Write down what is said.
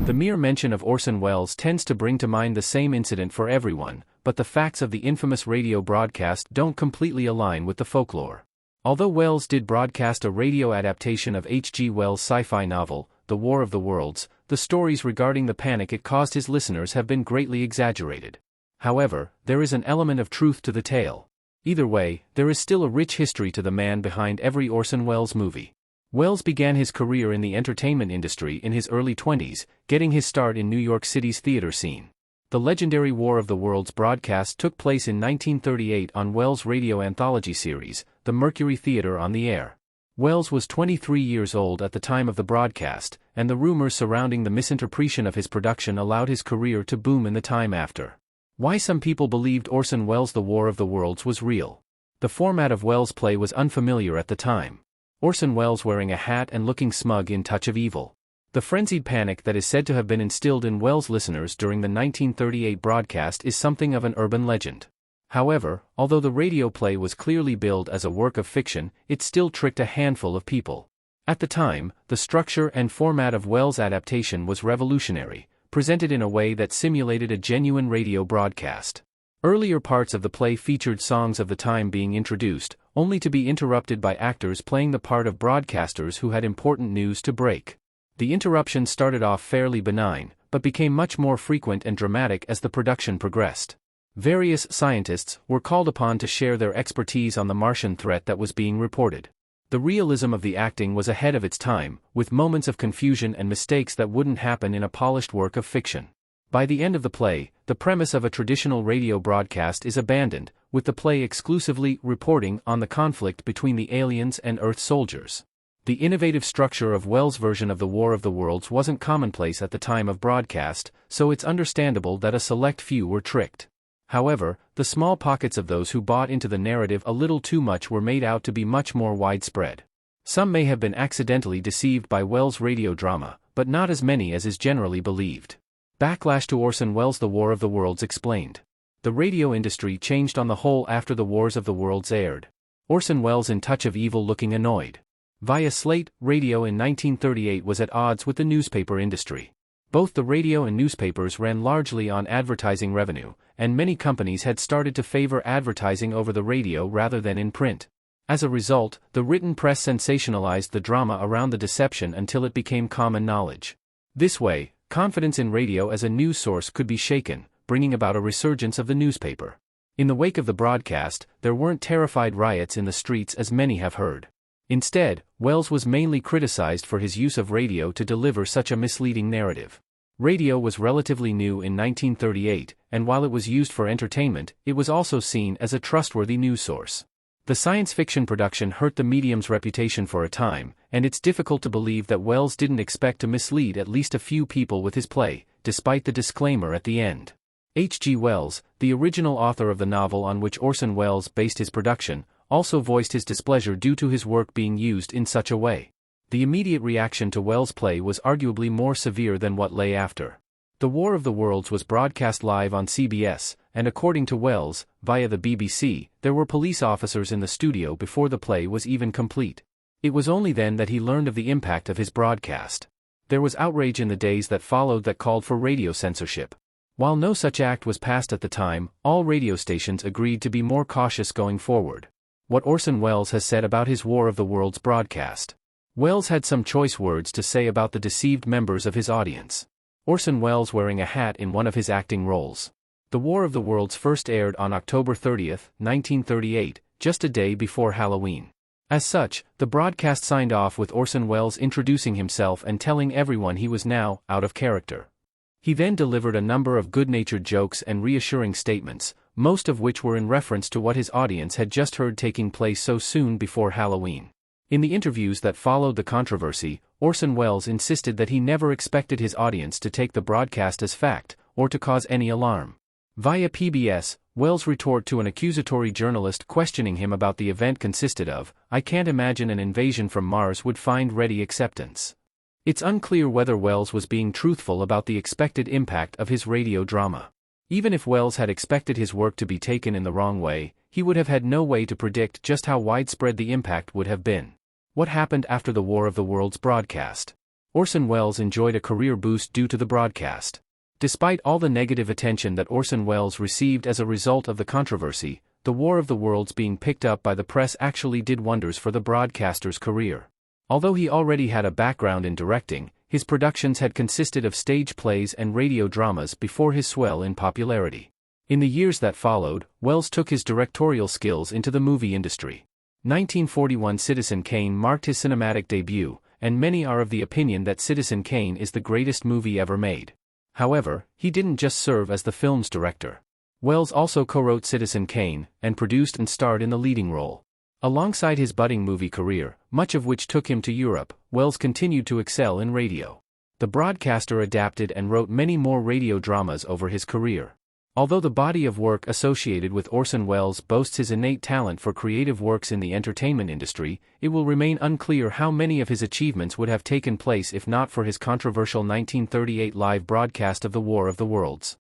The mere mention of Orson Welles tends to bring to mind the same incident for everyone, but the facts of the infamous radio broadcast don't completely align with the folklore. Although Welles did broadcast a radio adaptation of H.G. Wells' sci-fi novel, The War of the Worlds, the stories regarding the panic it caused his listeners have been greatly exaggerated. However, there is an element of truth to the tale. Either way, there is still a rich history to the man behind every Orson Welles movie. Welles began his career in the entertainment industry in his early 20s, getting his start in New York City's theater scene. The legendary War of the Worlds broadcast took place in 1938 on Welles' radio anthology series, The Mercury Theater on the Air. Welles was 23 years old at the time of the broadcast, and the rumors surrounding the misinterpretation of his production allowed his career to boom in the time after. Why some people believed Orson Welles' The War of the Worlds was real. The format of Welles' play was unfamiliar at the time. Orson Welles wearing a hat and looking smug in Touch of Evil. The frenzied panic that is said to have been instilled in Welles' listeners during the 1938 broadcast is something of an urban legend. However, although the radio play was clearly billed as a work of fiction, it still tricked a handful of people. At the time, the structure and format of Welles' adaptation was revolutionary, presented in a way that simulated a genuine radio broadcast. Earlier parts of the play featured songs of the time being introduced, only to be interrupted by actors playing the part of broadcasters who had important news to break. The interruptions started off fairly benign, but became much more frequent and dramatic as the production progressed. Various scientists were called upon to share their expertise on the Martian threat that was being reported. The realism of the acting was ahead of its time, with moments of confusion and mistakes that wouldn't happen in a polished work of fiction. By the end of the play, the premise of a traditional radio broadcast is abandoned, with the play exclusively reporting on the conflict between the aliens and Earth soldiers. The innovative structure of Welles' version of The War of the Worlds wasn't commonplace at the time of broadcast, so it's understandable that a select few were tricked. However, the small pockets of those who bought into the narrative a little too much were made out to be much more widespread. Some may have been accidentally deceived by Welles' radio drama, but not as many as is generally believed. Backlash to Orson Welles' The War of the Worlds explained. The radio industry changed on the whole after The Wars of the Worlds aired. Orson Welles in Touch of Evil looking annoyed. Via Slate, radio in 1938 was at odds with the newspaper industry. Both the radio and newspapers ran largely on advertising revenue, and many companies had started to favor advertising over the radio rather than in print. As a result, the written press sensationalized the drama around the deception until it became common knowledge. This way, confidence in radio as a news source could be shaken, bringing about a resurgence of the newspaper. In the wake of the broadcast, there weren't terrified riots in the streets as many have heard. Instead, Welles was mainly criticized for his use of radio to deliver such a misleading narrative. Radio was relatively new in 1938, and while it was used for entertainment, it was also seen as a trustworthy news source. The science fiction production hurt the medium's reputation for a time, and it's difficult to believe that Welles didn't expect to mislead at least a few people with his play, despite the disclaimer at the end. H.G. Wells, the original author of the novel on which Orson Welles based his production, also voiced his displeasure due to his work being used in such a way. The immediate reaction to Welles' play was arguably more severe than what lay after. The War of the Worlds was broadcast live on CBS, and according to Welles, via the BBC, there were police officers in the studio before the play was even complete. It was only then that he learned of the impact of his broadcast. There was outrage in the days that followed that called for radio censorship. While no such act was passed at the time, all radio stations agreed to be more cautious going forward. What Orson Welles has said about his War of the Worlds broadcast. Welles had some choice words to say about the deceived members of his audience. Orson Welles wearing a hat in one of his acting roles. The War of the Worlds first aired on October 30, 1938, just a day before Halloween. As such, the broadcast signed off with Orson Welles introducing himself and telling everyone he was now out of character. He then delivered a number of good-natured jokes and reassuring statements, most of which were in reference to what his audience had just heard taking place so soon before Halloween. In the interviews that followed the controversy, Orson Welles insisted that he never expected his audience to take the broadcast as fact, or to cause any alarm. Via PBS, Welles' retort to an accusatory journalist questioning him about the event consisted of, "I can't imagine an invasion from Mars would find ready acceptance." It's unclear whether Welles was being truthful about the expected impact of his radio drama. Even if Welles had expected his work to be taken in the wrong way, he would have had no way to predict just how widespread the impact would have been. What happened after the War of the Worlds broadcast? Orson Welles enjoyed a career boost due to the broadcast. Despite all the negative attention that Orson Welles received as a result of the controversy, the War of the Worlds being picked up by the press actually did wonders for the broadcaster's career. Although he already had a background in directing, his productions had consisted of stage plays and radio dramas before his swell in popularity. In the years that followed, Welles took his directorial skills into the movie industry. 1941 Citizen Kane marked his cinematic debut, and many are of the opinion that Citizen Kane is the greatest movie ever made. However, he didn't just serve as the film's director. Welles also co-wrote Citizen Kane, and produced and starred in the leading role. Alongside his budding movie career, much of which took him to Europe, Welles continued to excel in radio. The broadcaster adapted and wrote many more radio dramas over his career. Although the body of work associated with Orson Welles boasts his innate talent for creative works in the entertainment industry, it will remain unclear how many of his achievements would have taken place if not for his controversial 1938 live broadcast of the War of the Worlds.